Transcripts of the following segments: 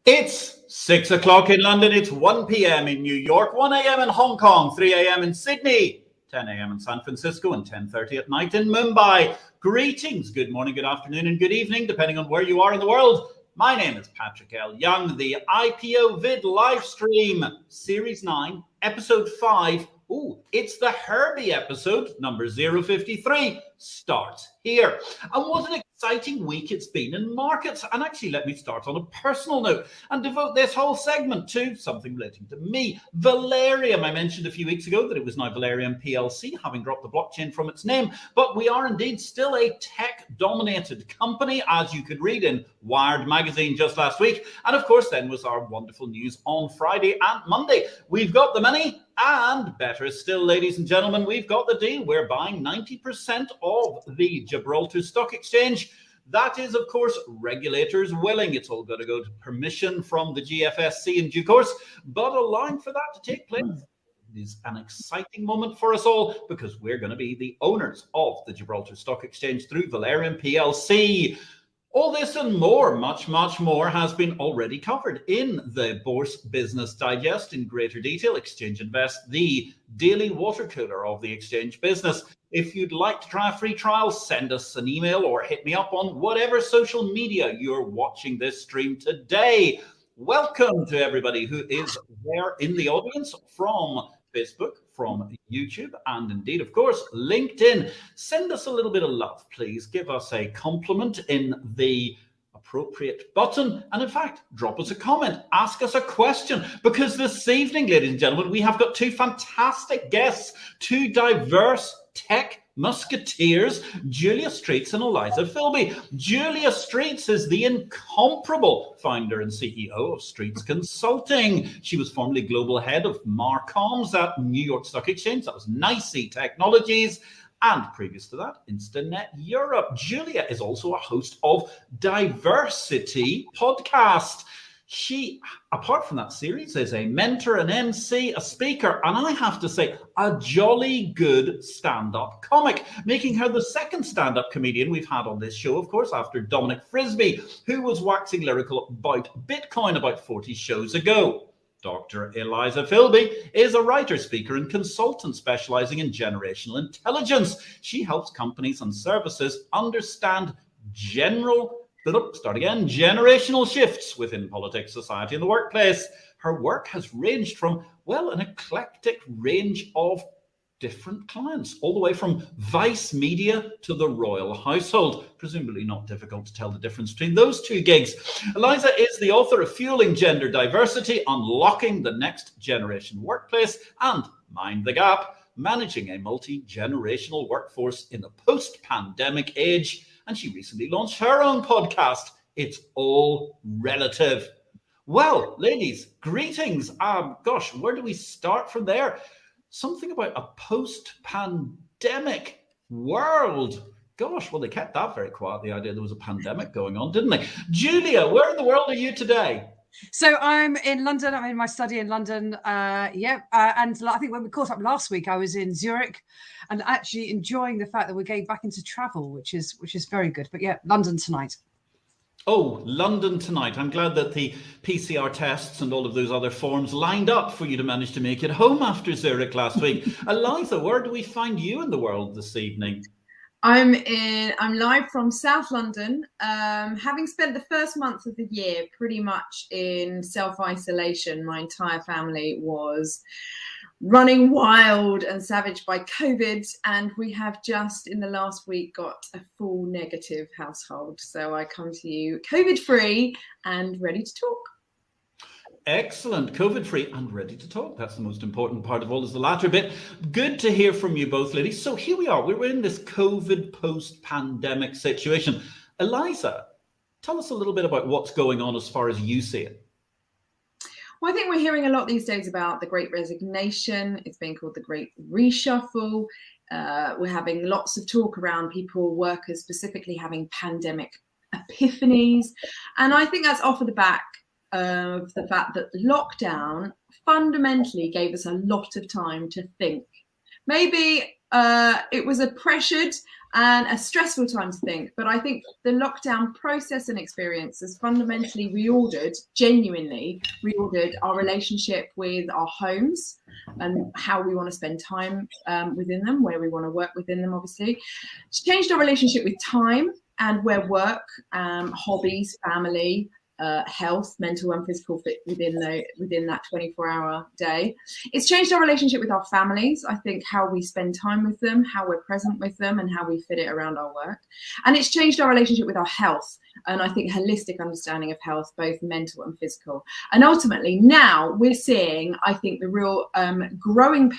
It's 6 o'clock in London, it's 1 p.m. in New York, 1 a.m. in Hong Kong, 3 a.m. in Sydney, 10 a.m. in San Francisco, and 10:30 at night in Mumbai. Greetings, good morning, good afternoon, and good evening, depending on where you are in the world. My name is Patrick L. Young. The IPO-VID live stream, Series 9, Episode 5. Ooh, it's the Herbie episode, number 053, starts here. And what an exciting week it's been in markets. And actually, let me start on a personal note and devote this whole segment to something relating to me. Valerium. I mentioned a few weeks ago that it was now Valerium PLC, having dropped the blockchain from its name. But we are indeed still a tech-dominated company, as you could read in Wired magazine just last week. And of course, then was our wonderful news on Friday and Monday. We've got the money. And better still, ladies and gentlemen, we've got the deal. We're buying 90% of the Gibraltar Stock Exchange. That is, of course, regulators willing. It's all got to go to permission from the GFSC in due course, but allowing for that to take place is an exciting moment for us all because we're going to be the owners of the Gibraltar Stock Exchange through Valerium PLC. All this and more, much more, has been already covered in the Bourse Business Digest in greater detail. Exchange Invest, the daily water cooler of the exchange business. If you'd like to try a free trial, send us an email or hit me up on whatever social media you're watching this stream today. Welcome to everybody who is there in the audience from Facebook, from YouTube, and indeed, of course, LinkedIn. Send us a little bit of love, please. Give us a compliment in the appropriate button. And in fact, drop us a comment, ask us a question, because this evening, ladies and gentlemen, we have got two fantastic guests, two diverse tech musketeers, Julia Streets and Eliza Filby. Julia Streets is the incomparable founder and CEO of Streets Consulting. She was formerly global head of Marcoms at New York Stock Exchange. That was NICE Technologies. And previous to that, Instanet Europe. Julia is also a host of Diversity Podcast. She, apart from that series, is a mentor, an MC, a speaker, and I have to say, a jolly good stand-up comic, making her the second stand-up comedian we've had on this show, of course, after Dominic Frisby, who was waxing lyrical about Bitcoin about 40 shows ago. Dr. Eliza Filby is a writer, speaker, and consultant specializing in generational intelligence. She helps companies and services understand generational shifts within politics, society, and the workplace. Her work has ranged from, well, an eclectic range of different clients, all the way from Vice Media to the royal household. Presumably not difficult to tell the difference between those two gigs. Eliza is the author of Fueling Gender Diversity, Unlocking the Next Generation Workplace, and Mind the Gap, Managing a Multi-Generational Workforce in the Post-Pandemic Age. And she recently launched her own podcast, It's All Relative. Well, ladies, greetings. Gosh, where do we start from there? Something about a post-pandemic world. Gosh, well, they kept that very quiet, the idea there was a pandemic going on, didn't they? Julia, where in the world are you today? So I'm in London. I'm in my study in London. And I think when we caught up last week, I was in Zurich and actually enjoying the fact that we're getting back into travel, which is very good. But yeah, London tonight. Oh, London tonight. I'm glad that the PCR tests and all of those other forms lined up for you to manage to make it home after Zurich last week. Eliza, where do we find you in the world this evening? I'm live from South London, having spent the first month of the year pretty much in self-isolation. My entire family was running wild and savage by COVID, and we have just in the last week got a full negative household. So I come to you COVID-free and ready to talk. Excellent. COVID-free and ready to talk. That's the most important part of all, is the latter bit. Good to hear from you both, ladies. So here we are. We're in this COVID post-pandemic situation. Eliza, tell us a little bit about what's going on as far as you see it. Well, I think we're hearing a lot these days about the Great Resignation. It's being called the Great Reshuffle. We're having lots of talk around workers specifically having pandemic epiphanies. And I think that's off of the back of the fact that lockdown fundamentally gave us a lot of time to think maybe it was a pressured and a stressful time to think, but I think the lockdown process and experience has fundamentally genuinely reordered our relationship with our homes and how we want to spend time within them, where we want to work within them, obviously. It's changed our relationship with time and where work, hobbies, family, health, mental and physical fit within that 24-hour day. It's changed our relationship with our families. I think how we spend time with them, how we're present with them, and how we fit it around our work. And it's changed our relationship with our health, and I think holistic understanding of health, both mental and physical. And ultimately now we're seeing, I think, the real growing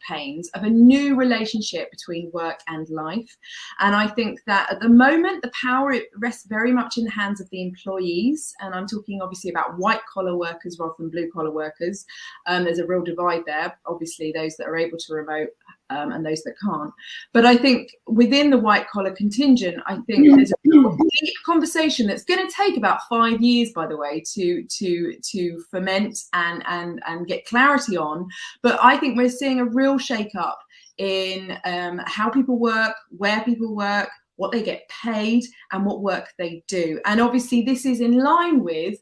pains of a new relationship between work and life. And I think that at the moment the power rests very much in the hands of the employees, and I'm talking obviously about white collar workers rather than blue collar workers. There's a real divide there, obviously those that are able to remote and those that can't. But I think within the white collar contingent, I think there's a deep conversation that's going to take about 5 years, by the way, to ferment and get clarity on. But I think we're seeing a real shake up in how people work, where people work, what they get paid, and what work they do. And obviously this is in line with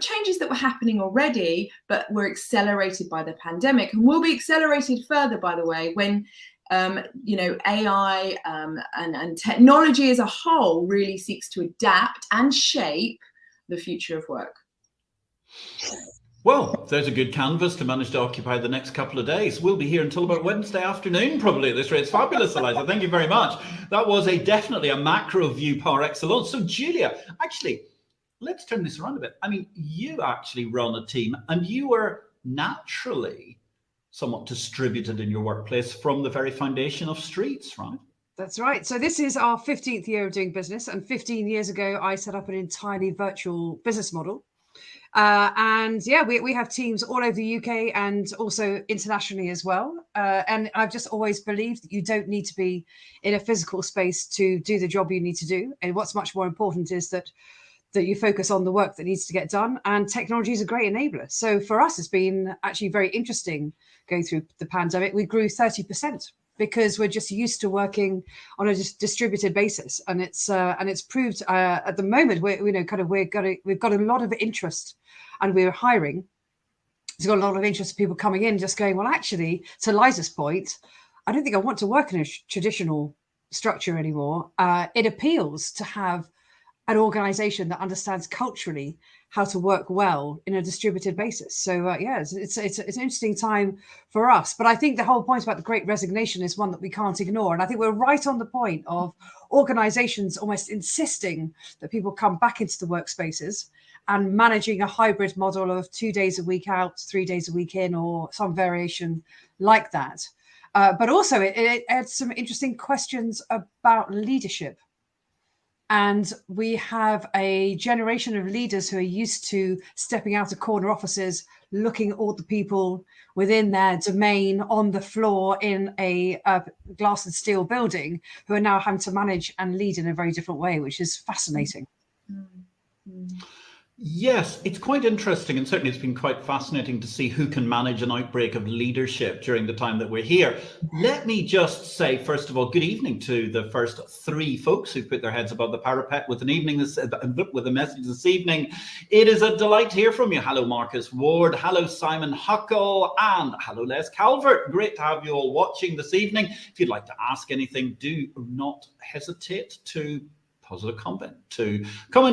changes that were happening already, but were accelerated by the pandemic, and will be accelerated further, by the way, when AI and technology as a whole really seeks to adapt and shape the future of work. Well, there's a good canvas to manage to occupy the next couple of days. We'll be here until about Wednesday afternoon, probably, at this rate. It's fabulous, Eliza. Thank you very much. That was definitely a macro view par excellence. So, Julia, actually, let's turn this around a bit. I mean, you actually run a team, and you were naturally somewhat distributed in your workplace from the very foundation of Streets, right? That's right. So this is our 15th year of doing business. And 15 years ago, I set up an entirely virtual business model. And yeah, we have teams all over the UK and also internationally as well. And I've just always believed that you don't need to be in a physical space to do the job you need to do. And what's much more important is that you focus on the work that needs to get done, and technology is a great enabler. So for us, it's been actually very interesting going through the pandemic. We grew 30% because we're just used to working on a distributed basis, and it's proved at the moment we've got a lot of interest, and we're hiring. There's got a lot of interest of people coming in, just going, well, actually, to Liza's point, I don't think I want to work in a traditional structure anymore. It appeals to have an organization that understands culturally how to work well in a distributed basis. So it's an interesting time for us. But I think the whole point about the Great Resignation is one that we can't ignore. And I think we're right on the point of organizations almost insisting that people come back into the workspaces and managing a hybrid model of 2 days a week out, 3 days a week in, or some variation like that. But also it adds some interesting questions about leadership. And we have a generation of leaders who are used to stepping out of corner offices, looking at all the people within their domain on the floor in a glass and steel building, who are now having to manage and lead in a very different way, which is fascinating. Mm-hmm. Yes, it's quite interesting, and certainly it's been quite fascinating to see who can manage an outbreak of leadership during the time that we're here. Let me just say, first of all, good evening to the first 3 folks who've put their heads above the parapet with a message this evening. It is a delight to hear from you. Hello, Marcus Ward. Hello, Simon Huckle. And hello, Les Calvert. Great to have you all watching this evening. If you'd like to ask anything, do not hesitate to positive comment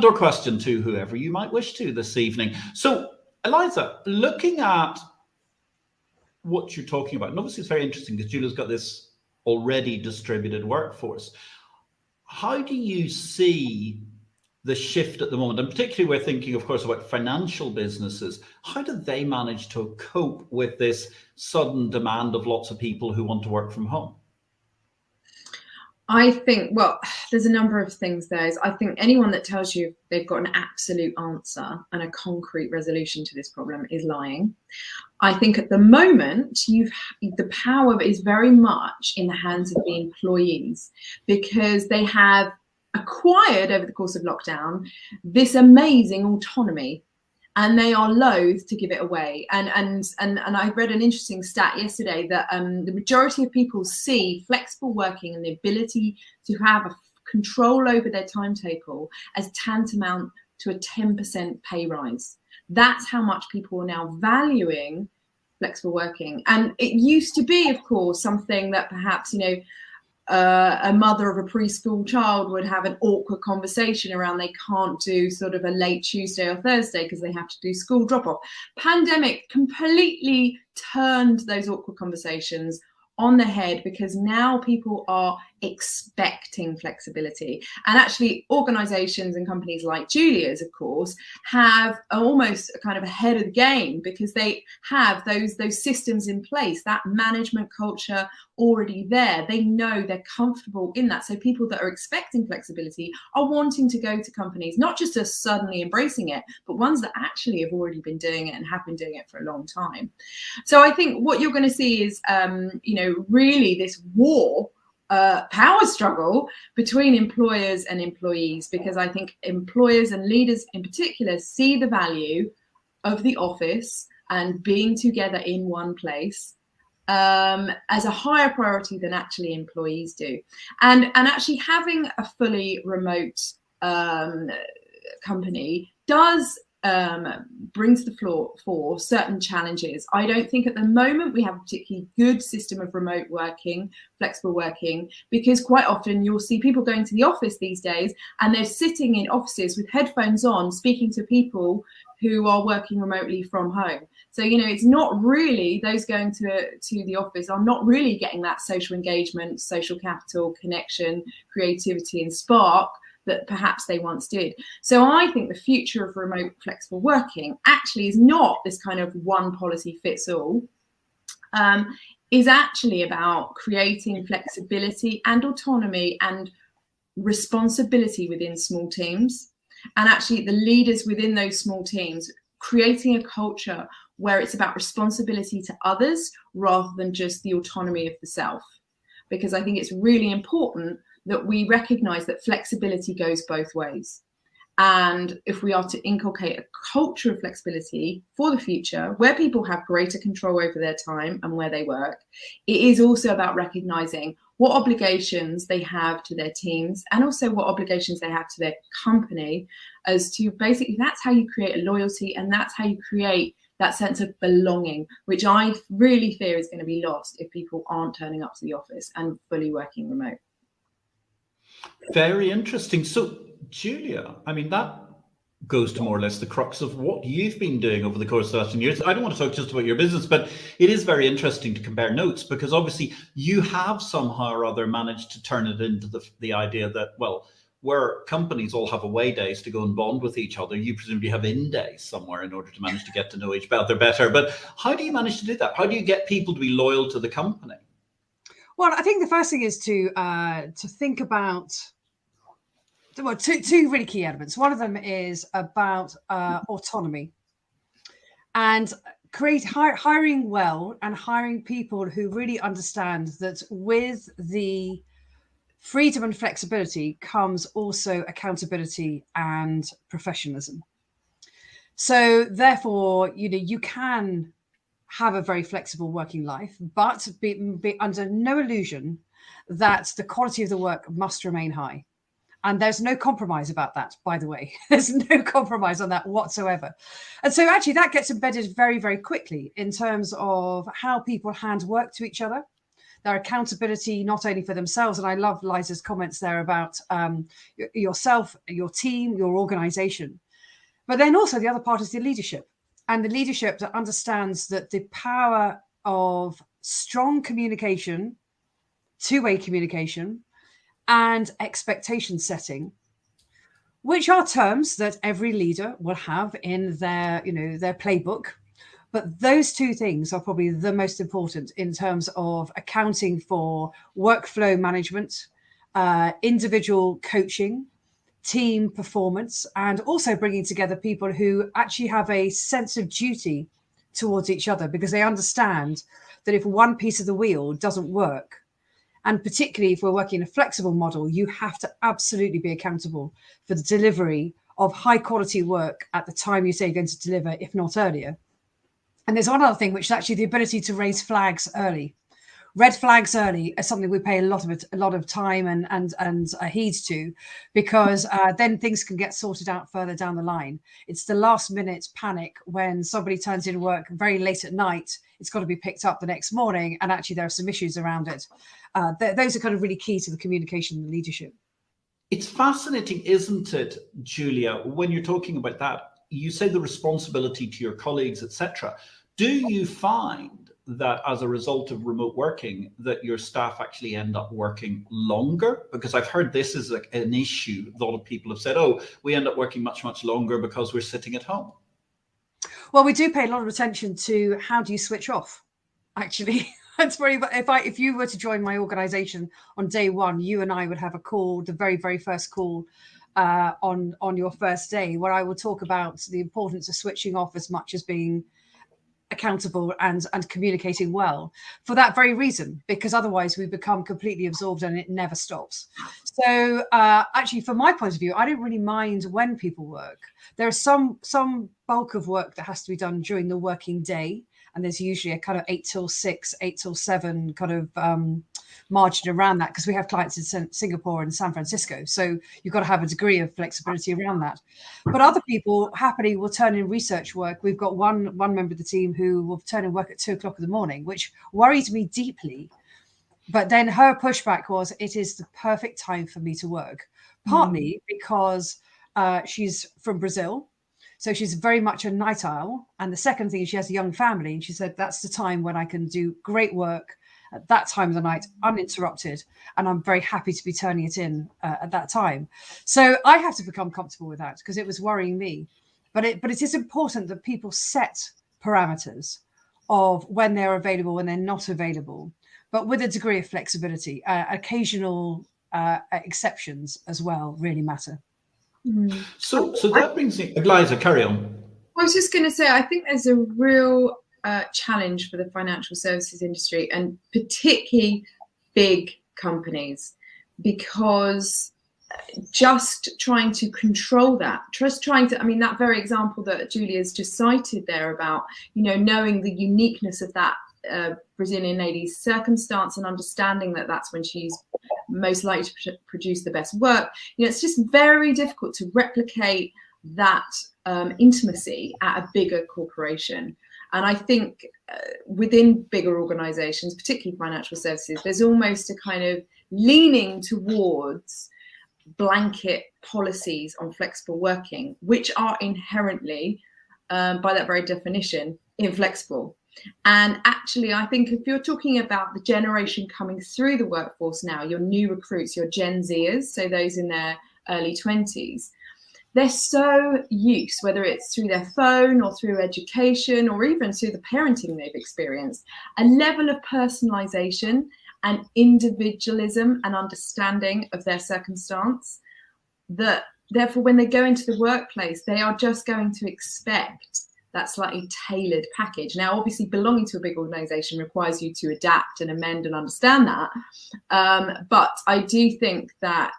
or question to whoever you might wish to this evening. So, Eliza, looking at what you're talking about, and obviously it's very interesting because Julia's got this already distributed workforce. How do you see the shift at the moment? And particularly we're thinking, of course, about financial businesses. How do they manage to cope with this sudden demand of lots of people who want to work from home? I think, well, there's a number of things there. I think anyone that tells you they've got an absolute answer and a concrete resolution to this problem is lying. I think at the moment, the power is very much in the hands of the employees, because they have acquired over the course of lockdown this amazing autonomy. and they are loath to give it away. And I read an interesting stat yesterday that the majority of people see flexible working and the ability to have a control over their timetable as tantamount to a 10% pay rise. That's how much people are now valuing flexible working. And it used to be, of course, something that perhaps, a mother of a preschool child would have an awkward conversation around. They can't do sort of a late Tuesday or Thursday because they have to do school drop off. Pandemic completely turned those awkward conversations on the head, because now people are expecting flexibility. And actually organizations and companies like Julia's, of course, have almost a kind of ahead of the game, because they have those systems in place, that management culture already there. They know they're comfortable in that. So people that are expecting flexibility are wanting to go to companies, not just as suddenly embracing it, but ones that actually have already been doing it and have been doing it for a long time. So I think what you're going to see is, really this war, power struggle between employers and employees, because I think employers and leaders in particular see the value of the office and being together in one place as a higher priority than actually employees do. And actually having a fully remote company does brings the floor for certain challenges. I don't think at the moment we have a particularly good system of remote working, flexible working, because quite often you'll see people going to the office these days and they're sitting in offices with headphones on, speaking to people who are working remotely from home. So, it's not really, those going to the office are not really getting that social engagement, social capital, connection, creativity and spark that perhaps they once did. So I think the future of remote flexible working actually is not this kind of one policy fits all, is actually about creating flexibility and autonomy and responsibility within small teams. And actually the leaders within those small teams creating a culture where it's about responsibility to others rather than just the autonomy of the self. Because I think it's really important that we recognize that flexibility goes both ways. And if we are to inculcate a culture of flexibility for the future, where people have greater control over their time and where they work, it is also about recognizing what obligations they have to their teams and also what obligations they have to their company, as to basically that's how you create a loyalty and that's how you create that sense of belonging, which I really fear is going to be lost if people aren't turning up to the office and fully working remote. Very interesting. So, Julia, that goes to more or less the crux of what you've been doing over the course of the last 10 years. I don't want to talk just about your business, but it is very interesting to compare notes, because obviously you have somehow or other managed to turn it into the idea that, well, where companies all have away days to go and bond with each other, you presumably have in days somewhere in order to manage to get to know each other better. But how do you manage to do that? How do you get people to be loyal to the company? Well, I think the first thing is to think about two really key elements. One of them is about autonomy and hiring well and hiring people who really understand that with the freedom and flexibility comes also accountability and professionalism. So therefore, you can have a very flexible working life, but be under no illusion that the quality of the work must remain high. And there's no compromise about that, by the way. There's no compromise on that whatsoever. And so actually that gets embedded very, very quickly in terms of how people hand work to each other, their accountability, not only for themselves. And I love Liza's comments there about yourself, your team, your organization. But then also the other part is the leadership. And the leadership that understands that the power of strong communication, two-way communication, and expectation setting, which are terms that every leader will have in their playbook. But those two things are probably the most important in terms of accounting for workflow management, individual coaching, team performance, and also bringing together people who actually have a sense of duty towards each other, because they understand that if one piece of the wheel doesn't work, and particularly if we're working in a flexible model, you have to absolutely be accountable for the delivery of high quality work at the time you say you're going to deliver, if not earlier. And there's one other thing, which is actually the ability to raise flags early. Red flags early are something we pay a lot of time and heed to, because then things can get sorted out further down the line. It's the last minute panic when somebody turns in work very late at night. It's got to be picked up the next morning, and actually there are some issues around it. Those are kind of really key to the communication and leadership. It's fascinating, isn't it, Julia, when you're talking about that? You say the responsibility to your colleagues, etc. Do you find that as a result of remote working that your staff actually end up working longer? Because I've heard this is like an issue. A lot of people have said, oh, we end up working much longer because we're sitting at home. Well, we do pay a lot of attention to how do you switch off, actually. It's very, if you were to join my organization on day one, you and I would have a call, the very first call on your first day, where I will talk about the importance of switching off as much as being accountable and communicating well, for that very reason, because otherwise we become completely absorbed and it never stops. So actually, from my point of view, I don't really mind when people work. There is some bulk of work that has to be done during the working day, and there's usually a kind of 8 till 6, 8 till 7 kind of margin around that, because we have clients in Singapore and San Francisco. So you've got to have a degree of flexibility around that. But other people happily will turn in research work. We've got one member of the team who will turn in work at 2 o'clock in the morning, which worries me deeply. But then her pushback was, it is the perfect time for me to work, partly because she's from Brazil. So she's very much a night owl. And the second thing is she has a young family. And she said, that's the time when I can do great work at that time of the night, uninterrupted. And I'm very happy to be turning it in at that time. So I have to become comfortable with that, because it was worrying me. But it is important that people set parameters of when they're available, when they're not available, but with a degree of flexibility. Occasional exceptions as well really matter. So that brings me, Eliza, carry on. I was just going to say, I think there's a real challenge for the financial services industry, and particularly big companies, because just trying to control that, that very example that Julia's just cited there about, knowing the uniqueness of that Brazilian lady's circumstance and understanding that that's when she's most likely to produce the best work. It's just very difficult to replicate that intimacy at a bigger corporation. And I think within bigger organizations, particularly financial services, there's almost a kind of leaning towards blanket policies on flexible working, which are inherently, by that very definition, inflexible. And actually, I think if you're talking about the generation coming through the workforce now, your new recruits, your Gen Zers, so those in their early 20s, they're so used, whether it's through their phone or through education or even through the parenting they've experienced, a level of personalization and individualism and understanding of their circumstance, that therefore when they go into the workplace, they are just going to expect that slightly tailored package. Now, obviously, belonging to a big organization requires you to adapt and amend and understand that. But I do think that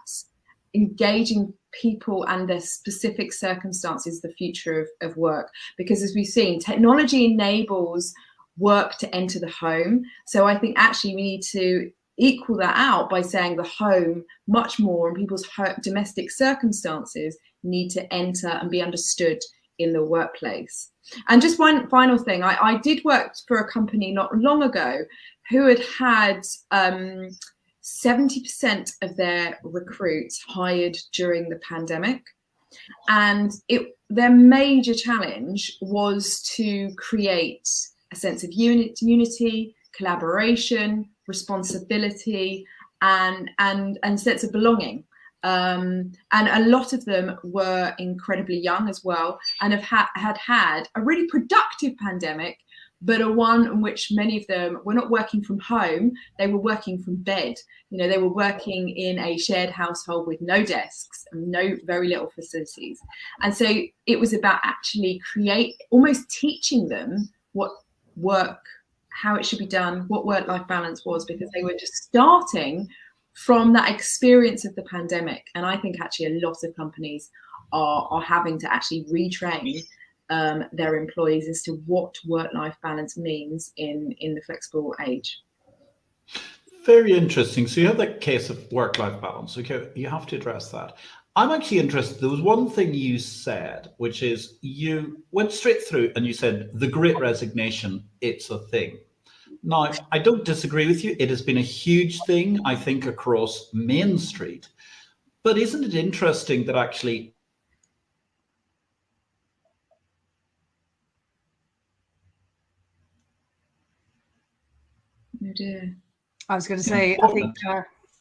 engaging people and their specific circumstances is the future of work, because as we've seen, technology enables work to enter the home. So I think actually we need to equal that out by saying the home much more, and people's domestic circumstances need to enter and be understood in the workplace. And just one final thing, I did work for a company not long ago who had 70% of their recruits hired during the pandemic. And their major challenge was to create a sense of unity, collaboration, responsibility, and sense of belonging. And a lot of them were incredibly young as well, and had a really productive pandemic, but a one in which many of them were not working from home, they were working from bed. They were working in a shared household with no desks and very little facilities. And so it was about actually almost teaching them what work, how it should be done, what work-life balance was, because they were just starting from that experience of the pandemic. And I think actually a lot of companies are having to actually retrain their employees as to what work-life balance means in the flexible age. Very interesting. So you have that case of work-life balance. Okay, you have to address that. I'm actually interested. There was one thing you said, which is you went straight through and you said the Great Resignation, it's a thing. Now, I don't disagree with you. It has been a huge thing, I think, across Main Street. But isn't it interesting that actually Oh dear. I was going to say, I think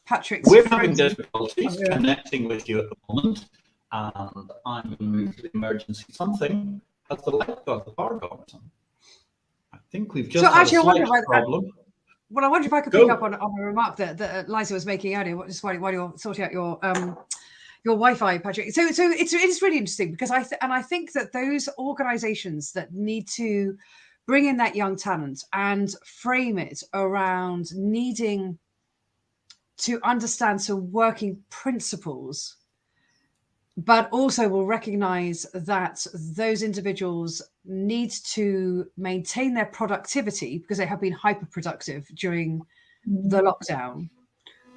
Patrick's... We're having difficulties connecting with you at the moment, and I'm going to move to the emergency something. Has the light got the power gone or something? I think we've just had a slight problem. Well, I wonder if I could pick up on a remark that Eliza was making earlier, just while you're sorting out your Wi-Fi, Patrick. So it's really interesting because I think that those organisations that need to bring in that young talent and frame it around needing to understand some working principles, but also will recognise that those individuals need to maintain their productivity because they have been hyper-productive during the lockdown,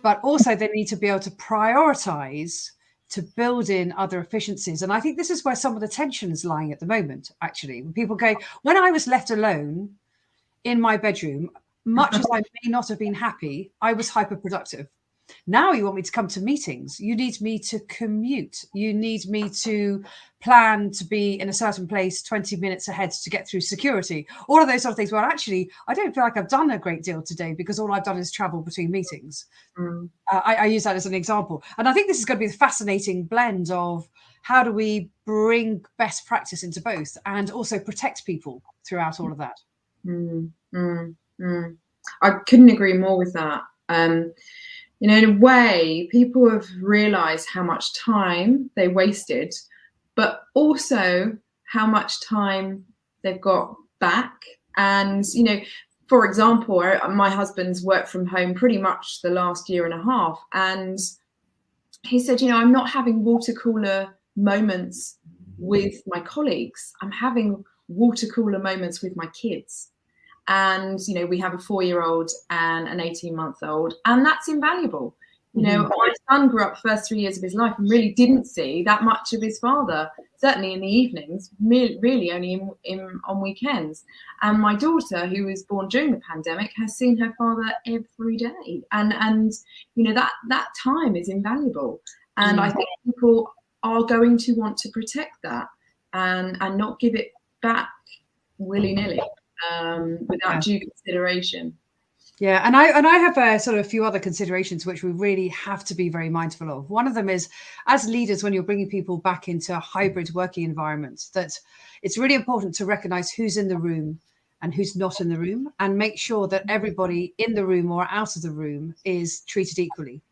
but also they need to be able to prioritise to build in other efficiencies. And I think this is where some of the tension is lying at the moment, actually. When people go, when I was left alone in my bedroom, much as I may not have been happy, I was hyper-productive. Now you want me to come to meetings. You need me to commute. You need me to plan to be in a certain place 20 minutes ahead to get through security. All of those sort of things. Well, actually, I don't feel like I've done a great deal today because all I've done is travel between meetings. I use that as an example. And I think this is going to be the fascinating blend of how do we bring best practice into both and also protect people throughout all of that. I couldn't agree more with that. You know, in a way, people have realised how much time they wasted, but also how much time they've got back. And, you know, for example, my husband's worked from home pretty much the last year and a half. And he said, you know, I'm not having water cooler moments with my colleagues. I'm having water cooler moments with my kids. And, you know, we have a 4-year-old and an 18-month-old, and that's invaluable. You know, my son grew up the first 3 years of his life and really didn't see that much of his father, certainly in the evenings, really only on weekends. And my daughter, who was born during the pandemic, has seen her father every day. And you know, that time is invaluable. And I think people are going to want to protect that and not give it back willy-nilly. Without due consideration. Yeah, and I have a few other considerations which we really have to be very mindful of. One of them is, as leaders, when you're bringing people back into hybrid working environments, that it's really important to recognise who's in the room and who's not in the room, and make sure that everybody in the room or out of the room is treated equally.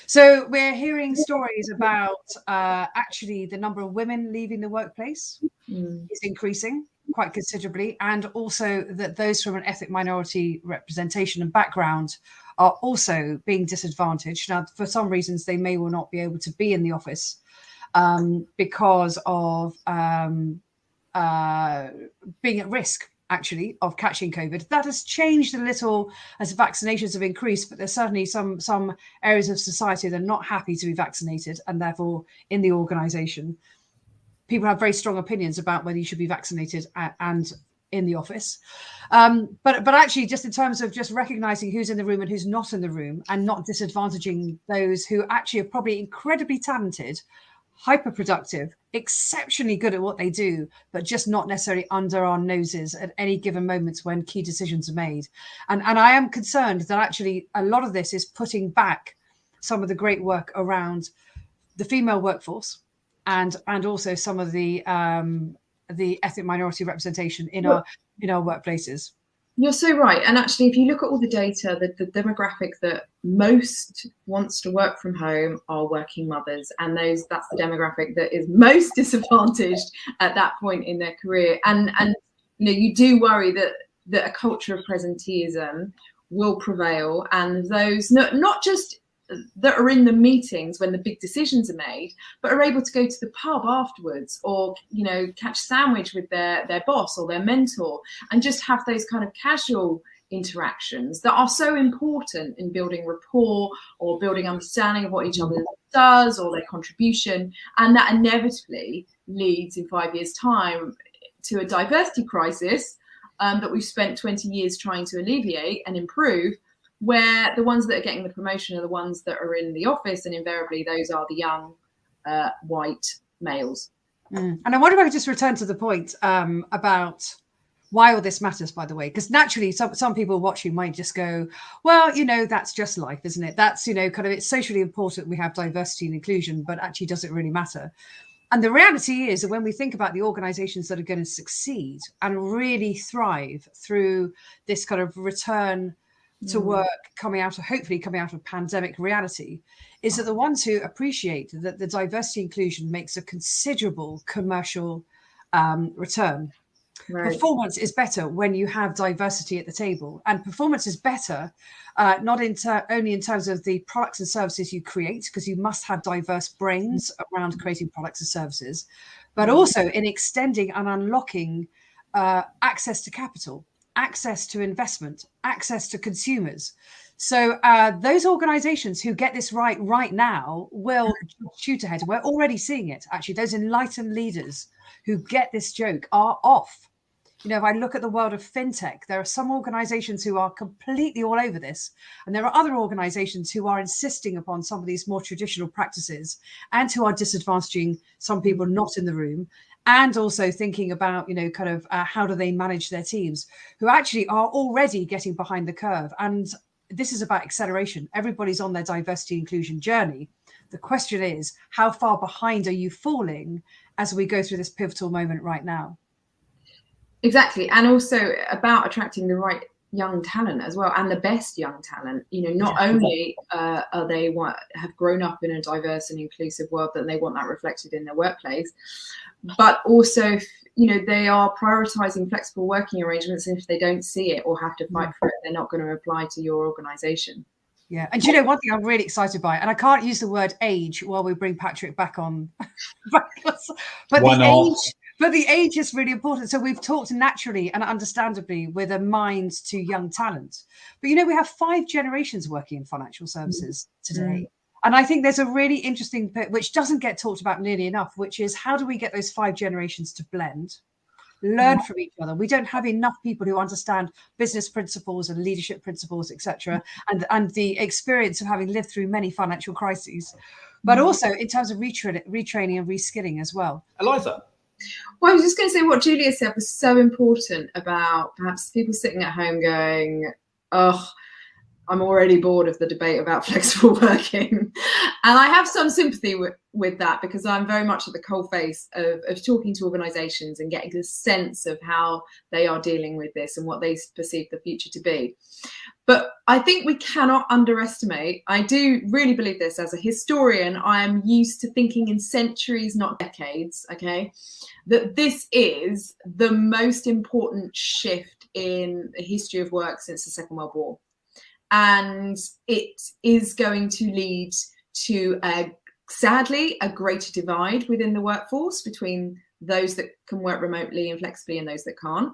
So we're hearing stories about actually the number of women leaving the workplace is increasing quite considerably, and also that those from an ethnic minority representation and background are also being disadvantaged. Now, for some reasons, they may well not be able to be in the office because of being at risk, actually, of catching COVID. That has changed a little as vaccinations have increased, but there's certainly some areas of society that are not happy to be vaccinated, and therefore in the organisation, people have very strong opinions about whether you should be vaccinated and in the office. But actually, just in terms of just recognising who's in the room and who's not in the room, and not disadvantaging those who actually are probably incredibly talented, hyper-productive, exceptionally good at what they do, but just not necessarily under our noses at any given moment when key decisions are made. And I am concerned that actually a lot of this is putting back some of the great work around the female workforce, and also some of the ethnic minority representation in our workplaces. You're so right. And actually, if you look at all the data, the demographic that most wants to work from home are working mothers, and that's the demographic that is most disadvantaged at that point in their career. And you know, you do worry that a culture of presenteeism will prevail, and those not just that are in the meetings when the big decisions are made, but are able to go to the pub afterwards, or, you know, catch a sandwich with their boss or their mentor, and just have those kind of casual interactions that are so important in building rapport or building understanding of what each other does or their contribution. And that inevitably leads in 5 years' time to a diversity crisis that we've spent 20 years trying to alleviate and improve, where the ones that are getting the promotion are the ones that are in the office, and invariably those are the young white males. And I wonder if I could just return to the point about why all this matters, by the way, because naturally some people watching might just go, well, you know, that's just life, isn't it? That's, you know, kind of, it's socially important we have diversity and inclusion, but actually does it really matter? And the reality is that when we think about the organizations that are going to succeed and really thrive through this kind of return to work, hopefully coming out of pandemic reality, is that the ones who appreciate that the diversity inclusion makes a considerable commercial return. Right. Performance is better when you have diversity at the table, and performance is better not only in terms of the products and services you create, because you must have diverse brains around creating products and services, but also in extending and unlocking access to capital, access to investment, access to consumers. So those organizations who get this right now will shoot ahead. We're already seeing it, actually. Those enlightened leaders who get this joke are off. You know, if I look at the world of fintech, there are some organizations who are completely all over this, and there are other organizations who are insisting upon some of these more traditional practices and who are disadvantaging some people not in the room, and also thinking about, you know, kind of how do they manage their teams, who actually are already getting behind the curve. And this is about acceleration. Everybody's on their diversity inclusion journey. The question is, how far behind are you falling as we go through this pivotal moment right now? Exactly. And also about attracting the right young talent as well, and the best young talent. You know, not only are they have grown up in a diverse and inclusive world, that they want that reflected in their workplace, but also, you know, they are prioritizing flexible working arrangements. And if they don't see it or have to fight for it, they're not going to apply to your organization. Yeah. And you know, one thing I'm really excited by, and I can't use the word age while we bring Patrick back on, but the age is really important. So we've talked naturally and understandably with a mind to young talent. But, you know, we have 5 generations working in financial services today. And I think there's a really interesting bit, which doesn't get talked about nearly enough, which is how do we get those 5 generations to blend, learn from each other? We don't have enough people who understand business principles and leadership principles, etc., and the experience of having lived through many financial crises, but also in terms of retraining and reskilling as well. Eliza? Well, I was just going to say what Julia said was so important about perhaps people sitting at home going, oh, I'm already bored of the debate about flexible working. And I have some sympathy with that, because I'm very much at the coalface of talking to organisations and getting a sense of how they are dealing with this and what they perceive the future to be. But I think we cannot underestimate, I do really believe this as a historian, I am used to thinking in centuries, not decades, okay, that this is the most important shift in the history of work since the Second World War. And it is going to lead to, sadly, a greater divide within the workforce between those that can work remotely and flexibly and those that can't.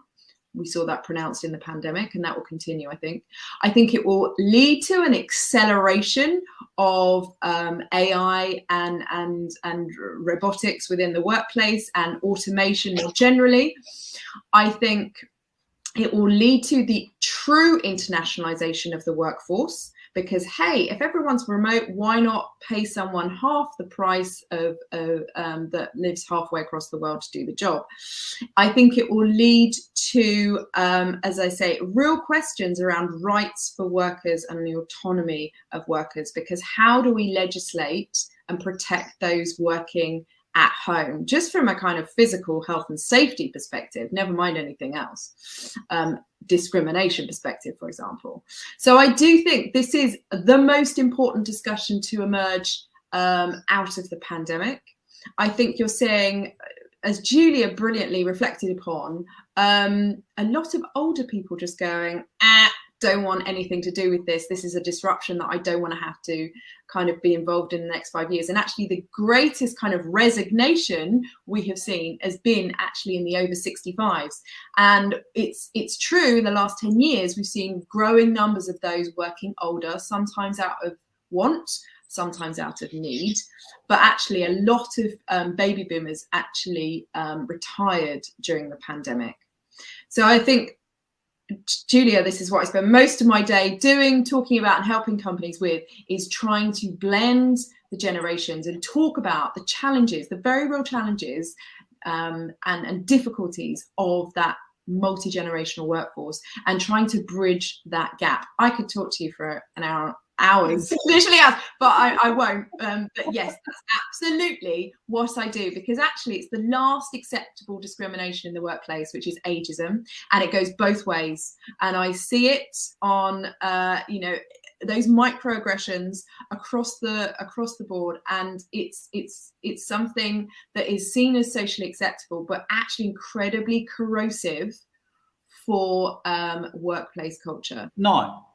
We saw that pronounced in the pandemic, and that will continue, I think. I think it will lead to an acceleration of AI and robotics within the workplace and automation more generally. I think it will lead to the true internationalization of the workforce, because, hey, if everyone's remote, why not pay someone half the price of that lives halfway across the world to do the job? I think it will lead to, as I say, real questions around rights for workers and the autonomy of workers, because how do we legislate and protect those working at home, just from a kind of physical health and safety perspective, never mind anything else, discrimination perspective, for example. So I do think this is the most important discussion to emerge out of the pandemic. I think you're seeing, as Julia brilliantly reflected upon, a lot of older people just going, don't want anything to do with this. This is a disruption that I don't want to have to kind of be involved in the next 5 years. And actually the greatest kind of resignation we have seen has been actually in the over 65s. And it's true, in the last 10 years, we've seen growing numbers of those working older, sometimes out of want, sometimes out of need. But actually a lot of baby boomers actually retired during the pandemic. So I think, Julia, this is what I spend most of my day doing, talking about and helping companies with, is trying to blend the generations and talk about the challenges, the very real challenges and difficulties of that multi-generational workforce, and trying to bridge that gap. I could talk to you for an hour, hours, literally hours, but I won't. But yes, that's absolutely what I do, because actually it's the last acceptable discrimination in the workplace, which is ageism, and it goes both ways. And I see it on those microaggressions across the board, and it's something that is seen as socially acceptable, but actually incredibly corrosive for workplace culture. Now,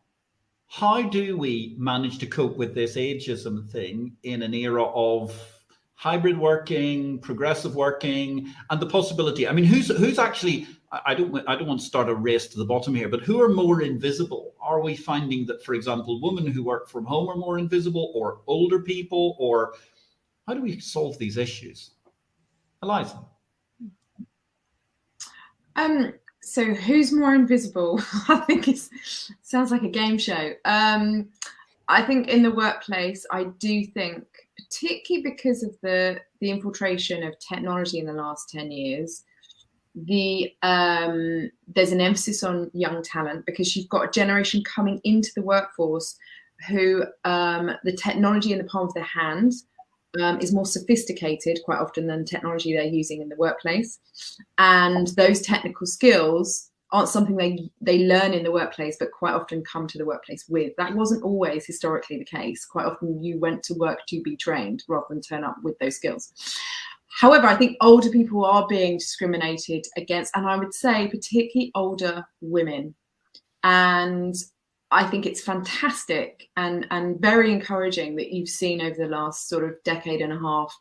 how do we manage to cope with this ageism thing in an era of hybrid working, progressive working, and the possibility? I mean, who's actually? I don't want to start a race to the bottom here, but who are more invisible? Are we finding that, for example, women who work from home are more invisible, or older people, or how do we solve these issues? Eliza. So who's more invisible? I think it sounds like a game show. I think in the workplace, I do think, particularly because of the infiltration of technology in the last 10 years, there's an emphasis on young talent, because you've got a generation coming into the workforce who the technology in the palm of their hand is more sophisticated quite often than technology they're using in the workplace. And those technical skills aren't something they learn in the workplace, but quite often come to the workplace with. That wasn't always historically the case. Quite often you went to work to be trained rather than turn up with those skills. However, I think older people are being discriminated against, and I would say particularly older women. And I think it's fantastic and very encouraging that you've seen over the last sort of decade and a half,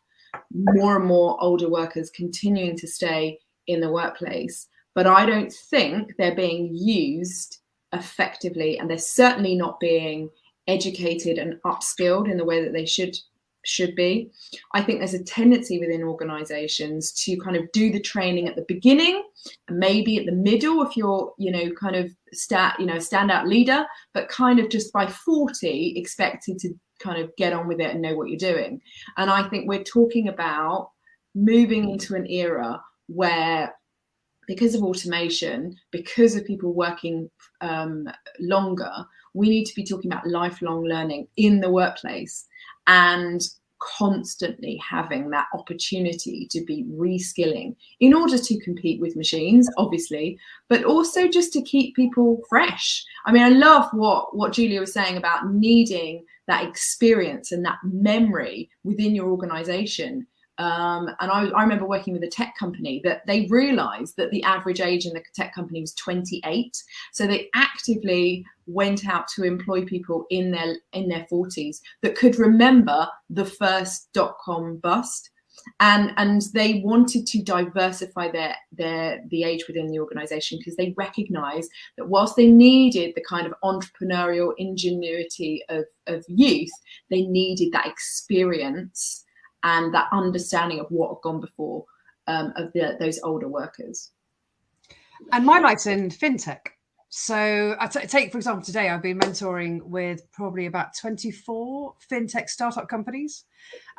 more and more older workers continuing to stay in the workplace. But I don't think they're being used effectively, and they're certainly not being educated and upskilled in the way that they should be. I think there's a tendency within organizations to kind of do the training at the beginning, and maybe at the middle if you're, kind of standout leader, but kind of just by 40 expected to kind of get on with it and know what you're doing. And I think we're talking about moving into an era where, because of automation, because of people working longer, we need to be talking about lifelong learning in the workplace, and constantly having that opportunity to be reskilling in order to compete with machines, obviously, but also just to keep people fresh. I mean, I love what Julia was saying about needing that experience and that memory within your organization. And I remember working with a tech company that they realized that the average age in the tech company was 28. So they actively went out to employ people in their 40s that could remember the first dot-com bust. And they wanted to diversify the age within the organization, because they recognized that whilst they needed the kind of entrepreneurial ingenuity of youth, they needed that experience and that understanding of what had gone before of those older workers. And my life's in fintech. So I take, for example, today I've been mentoring with probably about 24 fintech startup companies.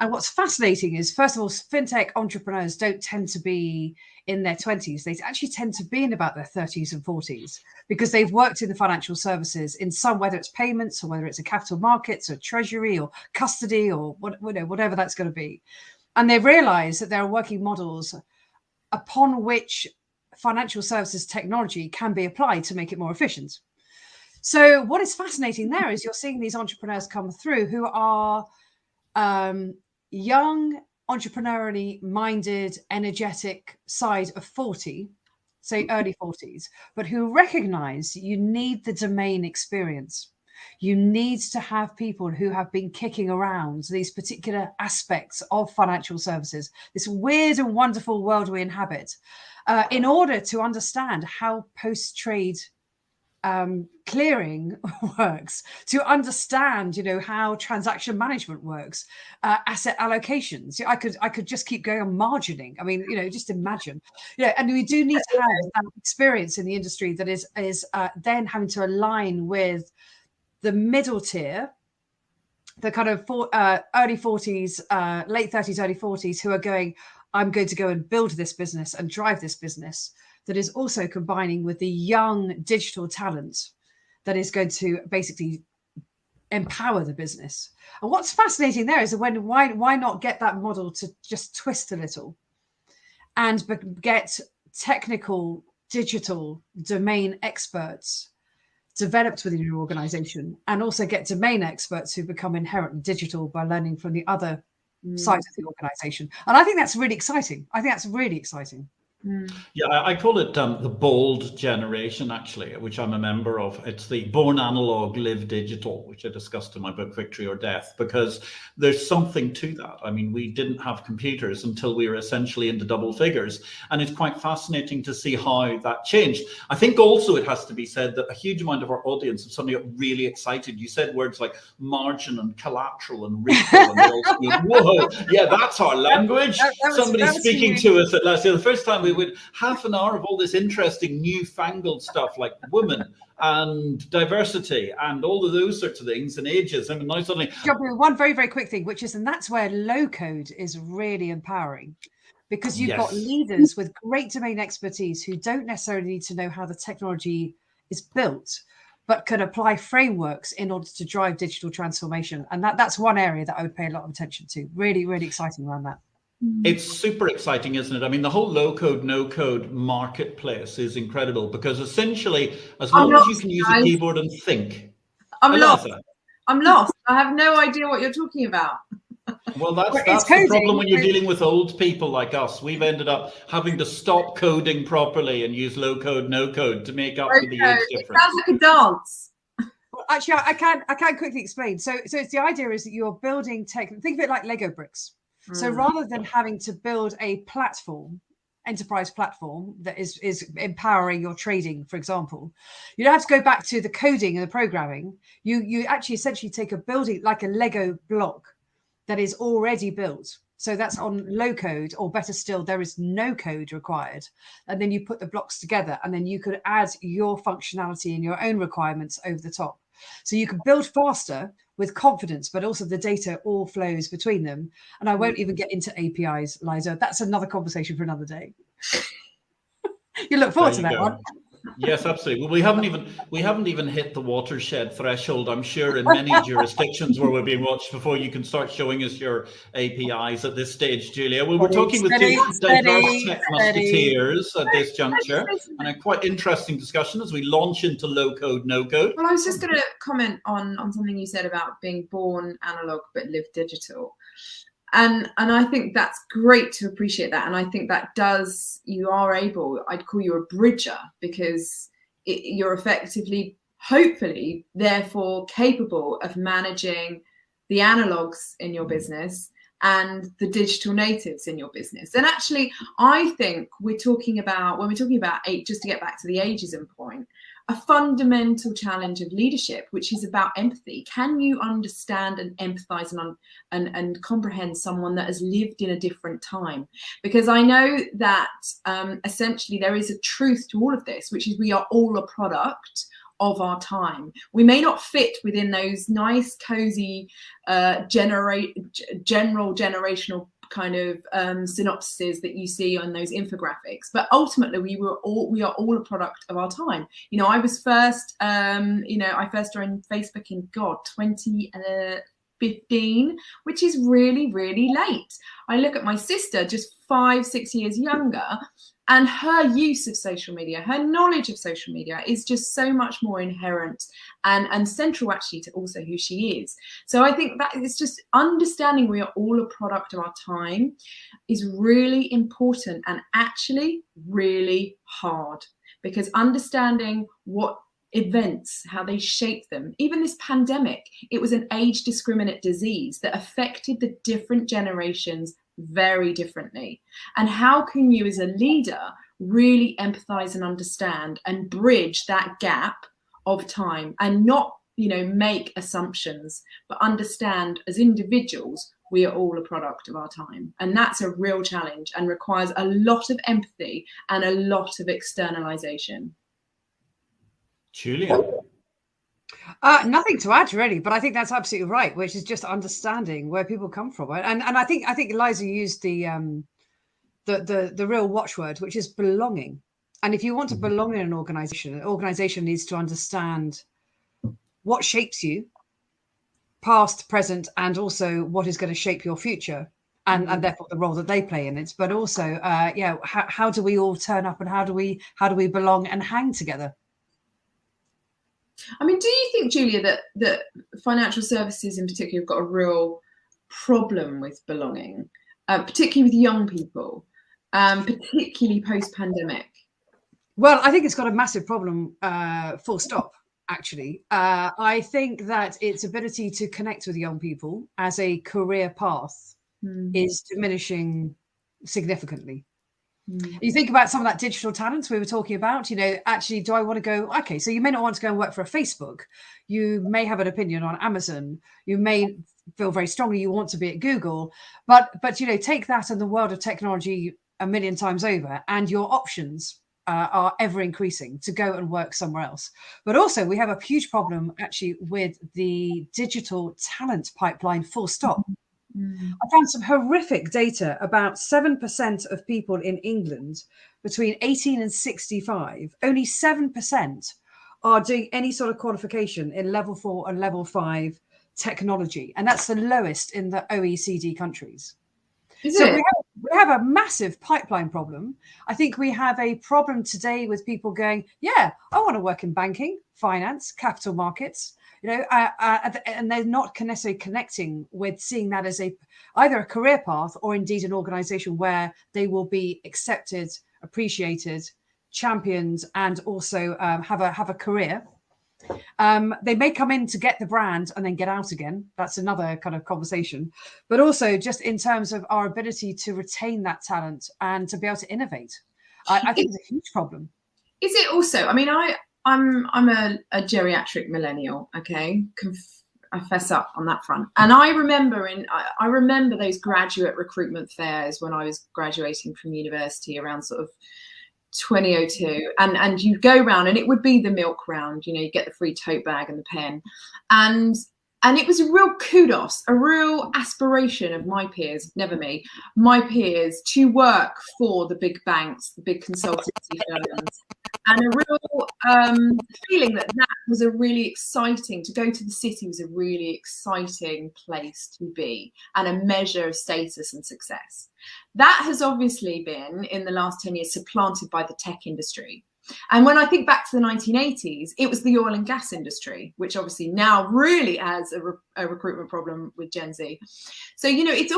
And what's fascinating is, first of all, fintech entrepreneurs don't tend to be in their 20s. They actually tend to be in about their 30s and 40s, because they've worked in the financial services in some, whether it's payments or whether it's a capital markets or treasury or custody or whatever that's going to be. And they realize that there are working models upon which financial services technology can be applied to make it more efficient. So what is fascinating there is you're seeing these entrepreneurs come through who are young, entrepreneurially minded, energetic side of 40, say early 40s, but who recognize you need the domain experience. You need to have people who have been kicking around these particular aspects of financial services, this weird and wonderful world we inhabit, in order to understand how post-trade clearing works, to understand, how transaction management works, asset allocations. I could just keep going on margining. I mean, just imagine. And we do need to have that experience in the industry that is then having to align with the middle tier, the kind of early 40s, late 30s, early 40s, who are going, I'm going to go and build this business and drive this business, that is also combining with the young digital talent that is going to basically empower the business. And what's fascinating there is why not get that model to just twist a little and get technical digital domain experts developed within your organization, and also get domain experts who become inherently digital by learning from the other sides of the organization. And I think that's really exciting. Yeah, I call it the bold generation, actually, which I'm a member of. It's the born analog, live digital, which I discussed in my book, Victory or Death, because there's something to that. I mean, we didn't have computers until we were essentially into double figures. And it's quite fascinating to see how that changed. I think also it has to be said that a huge amount of our audience have suddenly got really excited. You said words like margin and collateral and repo, and they all speak, whoa, yeah, that's our language. Somebody speaking to us at last year, the first time we would half an hour of all this interesting newfangled stuff like women and diversity and all of those sorts of things and ages. I mean, now suddenly one very, very quick thing, which is, and that's where low code is really empowering, because you've got leaders with great domain expertise who don't necessarily need to know how the technology is built, but can apply frameworks in order to drive digital transformation. And that's one area that I would pay a lot of attention to. Really, really exciting around that. It's super exciting, isn't it? I mean, the whole low code, no code marketplace is incredible, because essentially, as long as you can use a keyboard and think. I'm lost. I have no idea what you're talking about. Well, that's the problem when you're dealing with old people like us. We've ended up having to stop coding properly and use low code, no code to make up for the age difference. It sounds like a dance. Well, actually, I can quickly explain. So it's the idea is that you're building tech. Think of it like Lego bricks. So rather than having to build a platform, enterprise platform that is empowering your trading, for example, you don't have to go back to the coding and the programming. You actually essentially take a building like a Lego block that is already built. So that's on low code, or better still, there is no code required. And then you put the blocks together, and then you could add your functionality and your own requirements over the top. So you can build faster with confidence, but also the data all flows between them. And I won't even get into APIs, Liza. That's another conversation for another day. You look forward to that one. Yes, absolutely. Well, we haven't even hit the watershed threshold, I'm sure, in many jurisdictions where we're being watched before you can start showing us your APIs at this stage, Julia. Well, we're talking with two diverse tech musketeers at this juncture, and a quite interesting discussion as we launch into low code, no code. Well, I was just going to comment on something you said about being born analog but live digital. And I think that's great to appreciate that. And I think that you are able, I'd call you a bridger, because you're effectively, hopefully, therefore capable of managing the analogs in your business and the digital natives in your business. And actually, I think when we're talking about just to get back to the ageism point, a fundamental challenge of leadership, which is about empathy. Can you understand and empathize and comprehend someone that has lived in a different time? Because I know that essentially there is a truth to all of this, which is we are all a product of our time. We may not fit within those nice, cozy, general generational kind of synopses that you see on those infographics, but ultimately we are all a product of our time. I was first I first joined Facebook in 2015, which is really, really late. I look at my sister, just 5-6 years younger, And her use of social media, her knowledge of social media is just so much more inherent and central actually to also who she is. So I think that it's just understanding we are all a product of our time is really important and actually really hard, because understanding what events, how they shape them, even this pandemic, it was an age discriminate disease that affected the different generations very differently. And how can you as a leader really empathize and understand and bridge that gap of time and not, you know, make assumptions, but understand as individuals we are all a product of our time. And that's a real challenge and requires a lot of empathy and a lot of externalization. Julia? Nothing to add really, but I think that's absolutely right, which is just understanding where people come from. And I think Eliza used the real watchword, which is belonging. And if you want to belong in an organization needs to understand what shapes you, past, present, and also what is going to shape your future, and therefore the role that they play in it. But also, how do we all turn up, and how do we belong and hang together? I mean, do you think, Julia, that financial services in particular have got a real problem with belonging, particularly with young people, particularly post-pandemic? Well, I think it's got a massive problem, full stop, actually. I think that its ability to connect with young people as a career path is diminishing significantly. You think about some of that digital talents we were talking about, you know, actually, do I want to go? Okay, so you may not want to go and work for a Facebook. You may have an opinion on Amazon. You may feel very strongly you want to be at Google, but you know, take that in the world of technology a million times over, and your options are ever increasing to go and work somewhere else. But also we have a huge problem actually with the digital talent pipeline, full stop. I found some horrific data about 7% of people in England between 18 and 65, only 7% are doing any sort of qualification in level 4 and level 5 technology. And that's the lowest in the OECD countries. So we have a massive pipeline problem. I think we have a problem today with people going, yeah, I want to work in banking, finance, capital markets, you know, and they're not necessarily connecting with seeing that as either a career path or indeed an organization where they will be accepted, appreciated, championed, and also have a career. They may come in to get the brand and then get out again. That's another kind of conversation. But also just in terms of our ability to retain that talent and to be able to innovate, I think it's a huge problem. Is it also, I mean, I'm a geriatric millennial, okay? I fess up on that front. And I remember those graduate recruitment fairs when I was graduating from university around sort of 2002, and you go round and it would be the milk round, you know, you get the free tote bag and the pen, and it was a real kudos, a real aspiration of my peers, never me, my peers, to work for the big banks, the big consultancy firms, and a real feeling that was a really exciting, to go to the city was a really exciting place to be and a measure of status and success. That has obviously been, in the last 10 years, supplanted by the tech industry. And when I think back to the 1980s, it was the oil and gas industry, which obviously now really has a recruitment problem with Gen Z. So, you know, there's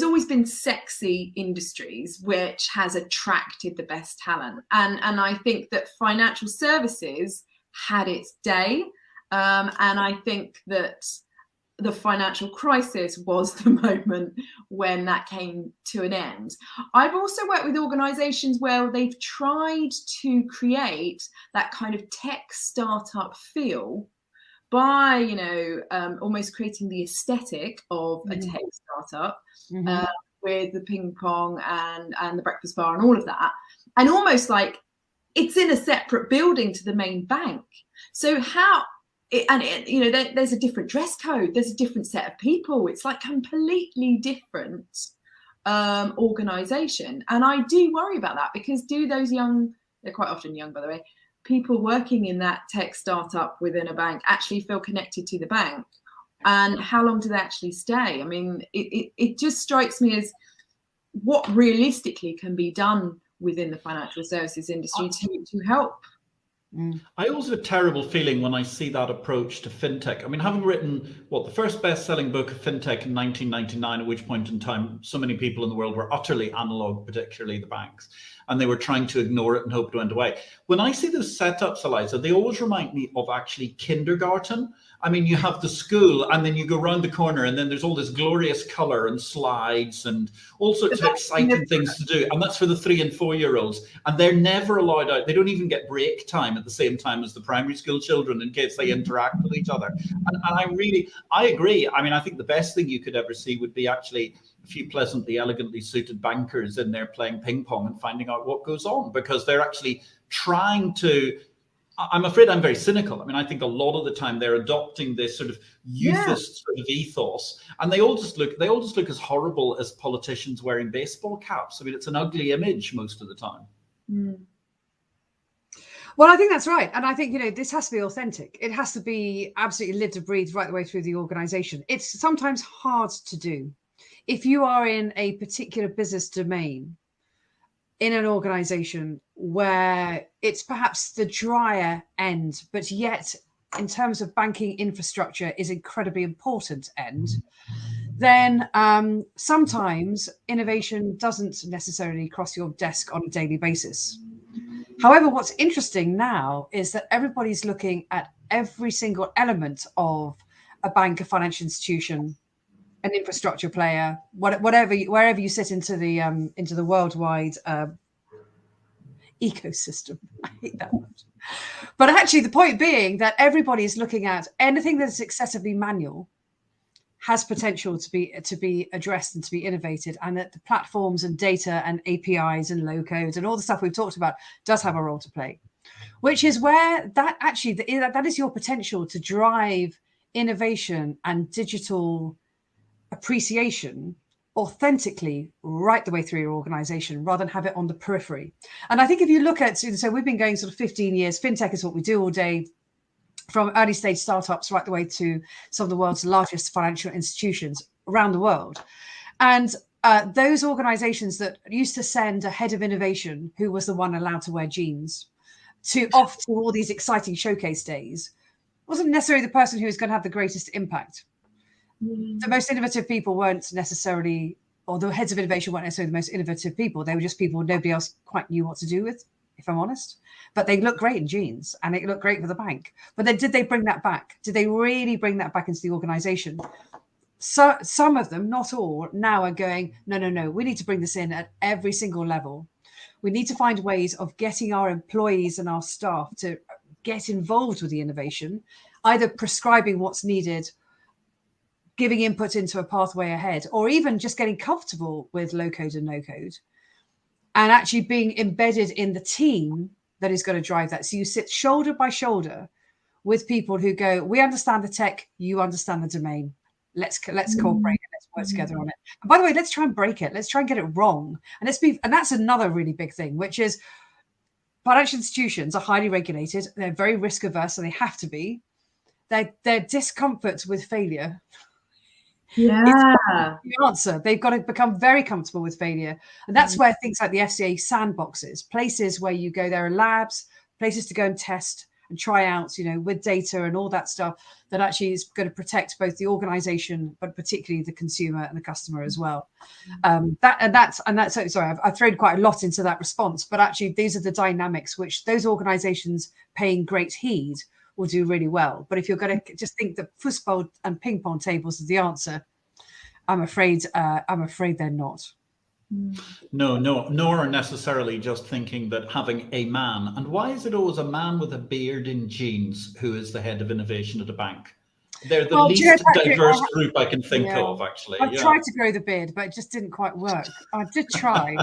always been sexy industries which has attracted the best talent. And I think that financial services had its day. And I think that the financial crisis was the moment when that came to an end. I've also worked with organizations where they've tried to create that kind of tech startup feel by, you know, almost creating the aesthetic of a tech startup with the ping pong and the breakfast bar and all of that. And almost like it's in a separate building to the main bank. So you know, there's a different dress code, there's a different set of people. It's like completely different organization. And I do worry about that, because do those young, they're quite often young, by the way, people working in that tech startup within a bank actually feel connected to the bank? And how long do they actually stay? I mean, it just strikes me as what realistically can be done within the financial services industry to help. I always have a terrible feeling when I see that approach to fintech. I mean, having written the first best-selling book of fintech in 1999, at which point in time so many people in the world were utterly analog, particularly the banks, and they were trying to ignore it and hope it went away. When I see those setups, Eliza, they always remind me of actually kindergarten. I mean, you have the school and then you go around the corner and then there's all this glorious color and slides and all sorts of exciting things to do. And that's for the 3 and 4 year olds. And they're never allowed out. They don't even get break time at the same time as the primary school children in case they interact with each other. And I agree. I mean, I think the best thing you could ever see would be actually a few pleasantly, elegantly suited bankers in there playing ping pong and finding out what goes on, because they're actually trying to, I'm afraid I'm very cynical. I mean, I think a lot of the time they're adopting this sort of youthist sort of ethos, and they all just look as horrible as politicians wearing baseball caps. I mean, it's an ugly image most of the time. Well, I think that's right. And I think, this has to be authentic. It has to be absolutely lived and breathed right the way through the organization. It's sometimes hard to do. If you are in a particular business domain, in an organization where it's perhaps the drier end, but yet in terms of banking infrastructure is incredibly important end, then sometimes innovation doesn't necessarily cross your desk on a daily basis. However, what's interesting now is that everybody's looking at every single element of a bank, a financial institution, an infrastructure player, wherever you sit into the worldwide ecosystem. I hate that word. But actually, the point being that everybody is looking at anything that is excessively manual has potential to be addressed and to be innovated, and that the platforms and data and APIs and low code and all the stuff we've talked about does have a role to play, which is where that is your potential to drive innovation and digital appreciation authentically right the way through your organization, rather than have it on the periphery. And I think if you look at, so we've been going sort of 15 years, fintech is what we do all day, from early stage startups right the way to some of the world's largest financial institutions around the world. And those organizations that used to send a head of innovation, who was the one allowed to wear jeans, off to all these exciting showcase days, wasn't necessarily the person who was going to have the greatest impact. The most innovative people weren't necessarily, or the heads of innovation weren't necessarily the most innovative people. They were just people nobody else quite knew what to do with, if I'm honest. But they look great in jeans and it looked great for the bank. But then did they bring that back? Did they really bring that back into the organization? So some of them, not all, now are going, no, we need to bring this in at every single level. We need to find ways of getting our employees and our staff to get involved with the innovation, either prescribing what's needed, giving input into a pathway ahead, or even just getting comfortable with low code and no code, and actually being embedded in the team that is going to drive that. So you sit shoulder by shoulder with people who go, we understand the tech, you understand the domain. Let's cooperate and let's work together on it. And by the way, let's try and break it. Let's try and get it wrong. And that's another really big thing, which is financial institutions are highly regulated. They're very risk averse, and they have to be. Their discomfort with failure. Yeah. The answer. They've got to become very comfortable with failure. And that's where things like the FCA sandboxes, places where you go, there are labs, places to go and test and try out, with data and all that stuff that actually is going to protect both the organization, but particularly the consumer and the customer as well. Sorry, I've thrown quite a lot into that response, but actually these are the dynamics which those organizations paying great heed will do really well. But if you're going to just think that football and ping pong tables are the answer, I'm afraid they're not. No, nor necessarily just thinking that having a man. And why is it always a man with a beard in jeans who is the head of innovation at a bank? They're the least diverse group I can think of, actually. I tried to grow the beard, but it just didn't quite work. I did try.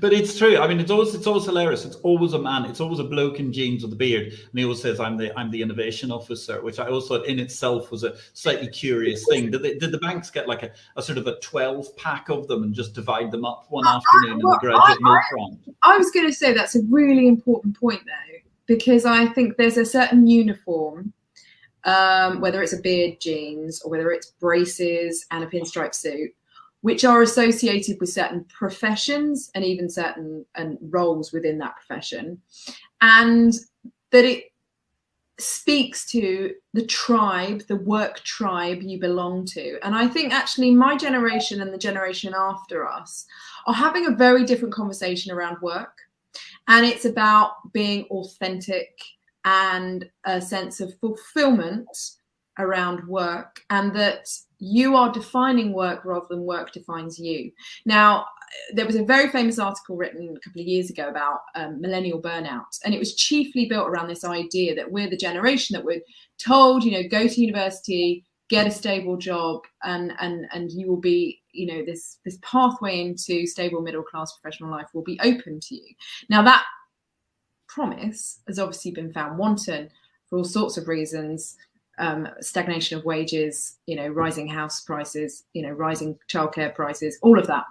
But it's true. I mean, it's always hilarious. It's always a man. It's always a bloke in jeans with a beard. And he always says, I'm the innovation officer, which I also thought in itself was a slightly curious thing. Did the banks get like a sort of a 12-pack of them and just divide them up one afternoon in the graduate milk run? I was going to say that's a really important point, though, because I think there's a certain uniform, whether it's a beard, jeans, or whether it's braces and a pinstripe suit, which are associated with certain professions and even certain roles within that profession, and that it speaks to the tribe, the work tribe you belong to. And I think actually my generation and the generation after us are having a very different conversation around work. And it's about being authentic and a sense of fulfillment around work, and that you are defining work rather than work defines you. Now, there was a very famous article written a couple of years ago about millennial burnout, and it was chiefly built around this idea that we're the generation that we're told, you know, go to university, get a stable job, and you will be, you know, this pathway into stable middle class professional life will be open to you. Now, that promise has obviously been found wanton for all sorts of reasons. Stagnation of wages, you know, rising house prices, you know, rising childcare prices, all of that.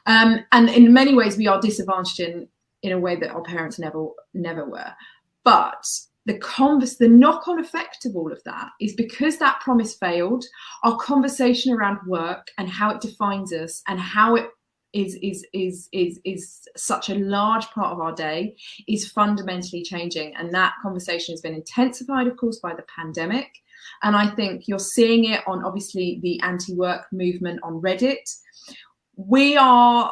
And in many ways, we are disadvantaged in a way that our parents never were. But the knock-on effect of all of that is because that promise failed, our conversation around work and how it defines us and how it is such a large part of our day is fundamentally changing. And that conversation has been intensified, of course, by the pandemic. And I think you're seeing it on, obviously, the anti-work movement on Reddit. We are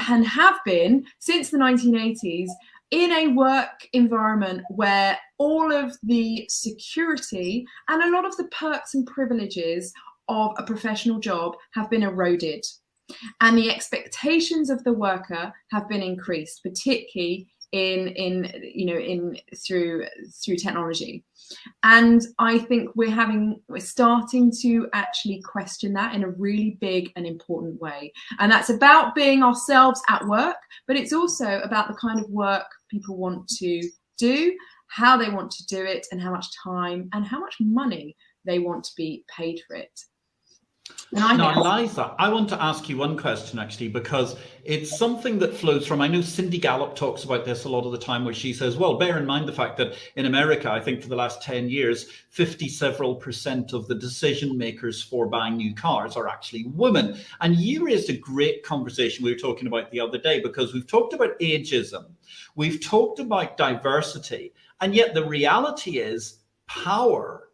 and have been since the 1980s in a work environment where all of the security and a lot of the perks and privileges of a professional job have been eroded. And the expectations of the worker have been increased, particularly through technology. And I think we're starting to actually question that in a really big and important way. And that's about being ourselves at work, but it's also about the kind of work people want to do, how they want to do it, and how much time and how much money they want to be paid for it. Now, Eliza, I want to ask you one question, actually, because it's something that flows from, I know Cindy Gallop talks about this a lot of the time, where she says, well, bear in mind the fact that in America, I think for the last 10 years, 50% of the decision makers for buying new cars are actually women. And you raised a great conversation we were talking about the other day, because we've talked about ageism, we've talked about diversity, and yet the reality is power,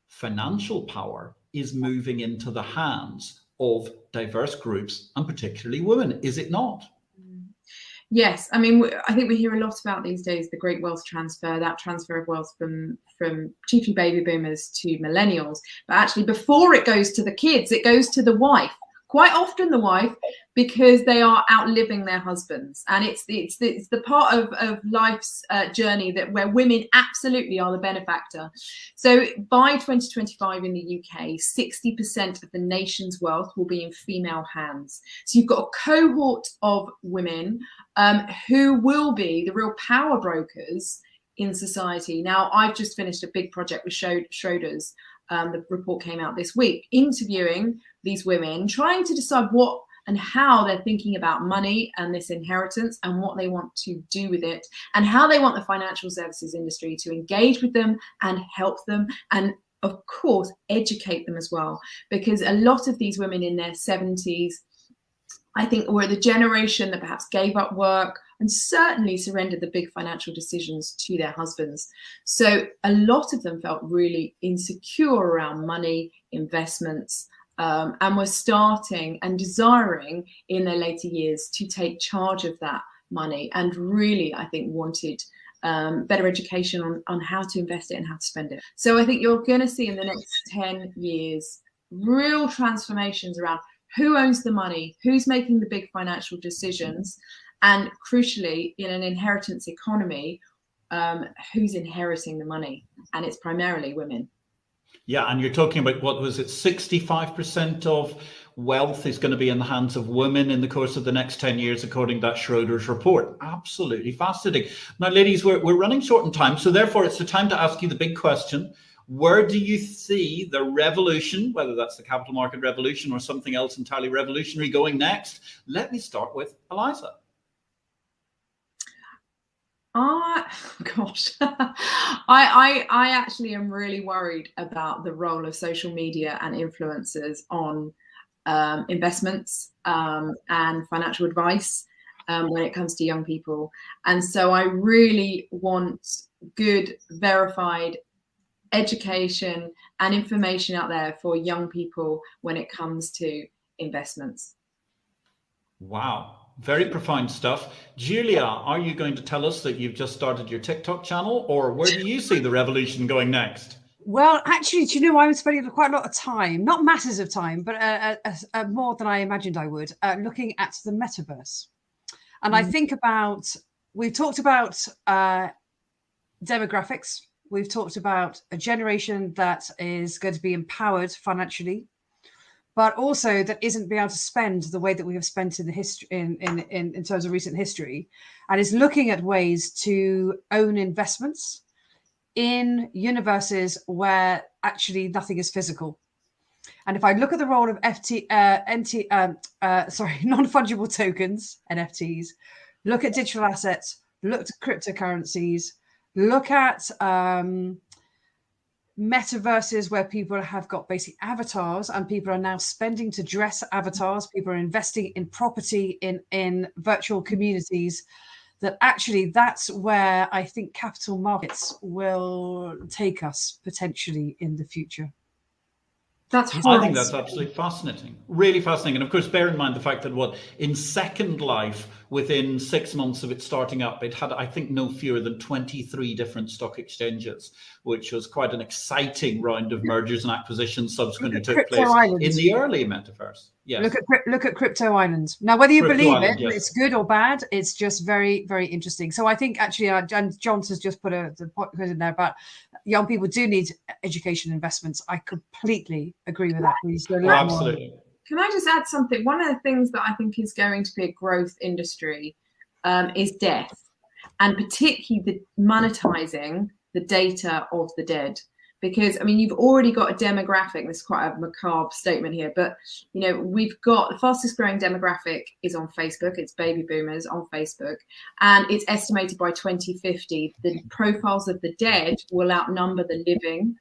financial power, is moving into the hands of diverse groups, and particularly women, is it not? Yes, I mean, I think we hear a lot about these days the great wealth transfer, that transfer of wealth from chiefly baby boomers to millennials. But actually, before it goes to the kids, it goes to the wife. Quite often the wife, because they are outliving their husbands, and it's the part of life's journey where women absolutely are the benefactor. So by 2025 in the UK, 60% of the nation's wealth will be in female hands. So you've got a cohort of women who will be the real power brokers in society. Now, I've just finished a big project with Schroders. The report came out this week, interviewing these women, trying to decide what and how they're thinking about money and this inheritance and what they want to do with it, and how they want the financial services industry to engage with them and help them, and of course educate them as well, because a lot of these women in their 70s, I think, were the generation that perhaps gave up work and certainly surrendered the big financial decisions to their husbands. So a lot of them felt really insecure around money, investments, and were starting and desiring in their later years to take charge of that money, and really, I think, wanted better education on how to invest it and how to spend it. So I think you're going to see in the next 10 years real transformations around who owns the money, who's making the big financial decisions, and crucially, in an inheritance economy, who's inheriting the money. And it's primarily women. Yeah, and you're talking about, what was it, 65% of wealth is going to be in the hands of women in the course of the next 10 years, according to that Schroders report. Absolutely fascinating. Now, ladies, we're running short on time, so therefore it's the time to ask you the big question. Where do you see the revolution, whether that's the capital market revolution or something else entirely revolutionary, going next? Let me start with Eliza. Gosh, I actually am really worried about the role of social media and influencers on investments and financial advice when it comes to young people. And so I really want good, verified education and information out there for young people when it comes to investments. Wow. Very profound stuff. Julia, are you going to tell us that you've just started your TikTok channel, or where do you see the revolution going next? Well, actually, do you know, I'm spending quite a lot of time, not masses of time, but more than I imagined I would, looking at the metaverse. And I think about, we've talked about demographics. We've talked about a generation that is going to be empowered financially, but also that isn't being able to spend the way that we have spent in the history, in terms of recent history, and is looking at ways to own investments in universes where actually nothing is physical. And if I look at the role of non-fungible tokens, NFTs, look at digital assets, look at cryptocurrencies, look at metaverses where people have got basic avatars and people are now spending to dress avatars, people are investing in property in virtual communities, that actually that's where I think capital markets will take us potentially in the future. I think that's absolutely fascinating, really fascinating. And of course, bear in mind the fact that in Second Life, within 6 months of it starting up, it had, I think, no fewer than 23 different stock exchanges, which was quite an exciting round of mergers and acquisitions subsequently took place in the early metaverse. Yes. Look at Crypto Island. Now, whether you believe Island, it, yes. It's good or bad, it's just very, very interesting. So I think actually, and John has just put the point in there about young people do need education investments. I completely agree with that. Absolutely. Can I just add something? One of the things that I think is going to be a growth industry is death, and particularly the monetizing the data of the dead. Because, I mean, you've already got a demographic. This is quite a macabre statement here, but, you know, we've got the fastest growing demographic is on Facebook. It's baby boomers on Facebook. And it's estimated by 2050, the profiles of the dead will outnumber the living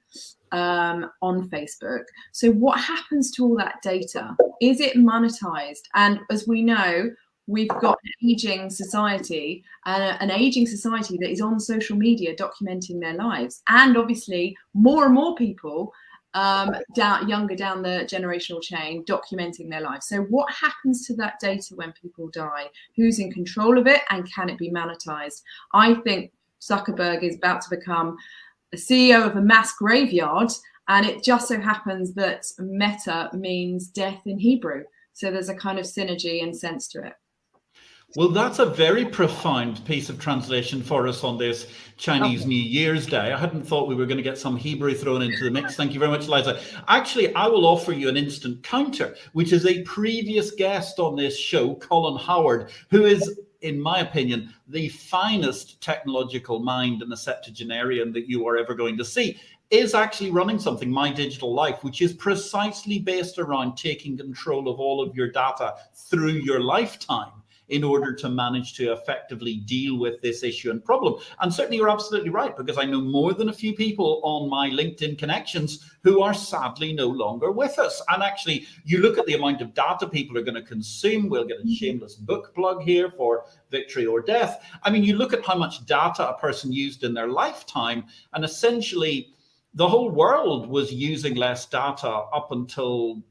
on Facebook. So what happens to all that data? Is it monetized? And as we know, we've got an aging society, an aging society that is on social media documenting their lives. And obviously more and more people younger down the generational chain documenting their lives. So what happens to that data when people die? Who's in control of it, and can it be monetized? I think Zuckerberg is about to become a CEO of a mass graveyard, and it just so happens that meta means death in Hebrew. So there's a kind of synergy and sense to it. Well, that's a very profound piece of translation for us on this Chinese New Year's Day. I hadn't thought we were going to get some Hebrew thrown into the mix. Thank you very much, Eliza. Actually, I will offer you an instant counter, which is a previous guest on this show, Colin Howard, who is, in my opinion, the finest technological mind in the septuagenarian that you are ever going to see, is actually running something, My Digital Life, which is precisely based around taking control of all of your data through your lifetime in order to manage to effectively deal with this issue and problem. And certainly you're absolutely right, because I know more than a few people on my LinkedIn connections who are sadly no longer with us. And actually, you look at the amount of data people are going to consume. We'll get a shameless book plug here for Victory or Death. I mean, you look at how much data a person used in their lifetime, and essentially the whole world was using less data up until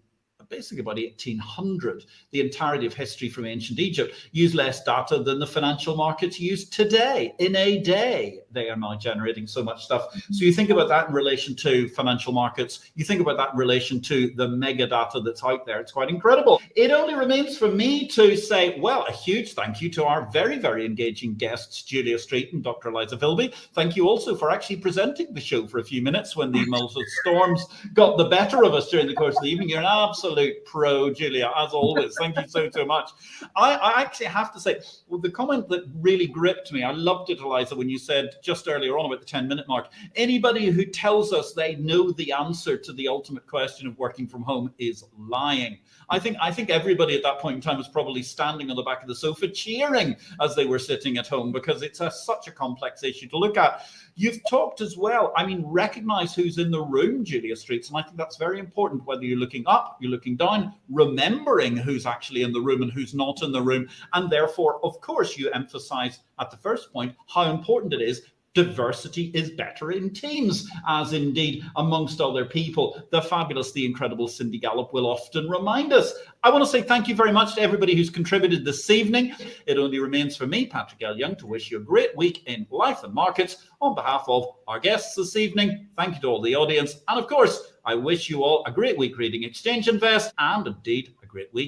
basically about 1800. The entirety of history from ancient Egypt used less data than the financial markets use today. In a day, they are now generating so much stuff. So you think about that in relation to financial markets, you think about that in relation to the mega data that's out there. It's quite incredible. It only remains for me to say, well, a huge thank you to our very, very engaging guests, Julia Street and Dr. Eliza Filby. Thank you also for actually presenting the show for a few minutes when the multiple storms got the better of us during the course of the evening. You're an absolute pro, Julia, as always. Thank you so much. I actually have to say, well, the comment that really gripped me, I loved it, Eliza, when you said just earlier on about the 10-minute mark, anybody who tells us they know the answer to the ultimate question of working from home is lying. I think everybody at that point in time was probably standing on the back of the sofa cheering as they were sitting at home, because it's such a complex issue to look at. You've talked as well, I mean, recognize who's in the room, Julia Streets, and I think that's very important, whether you're looking up, you're looking breaking down, remembering who's actually in the room and who's not in the room. And therefore, of course, you emphasize at the first point how important it is. Diversity is better in teams, as indeed, amongst other people, the fabulous, the incredible Cindy Gallop will often remind us. I want to say thank you very much to everybody who's contributed this evening. It only remains for me, Patrick L. Young, to wish you a great week in life and markets. On behalf of our guests this evening, thank you to all the audience. And of course, I wish you all a great week reading Exchange Invest and indeed a great week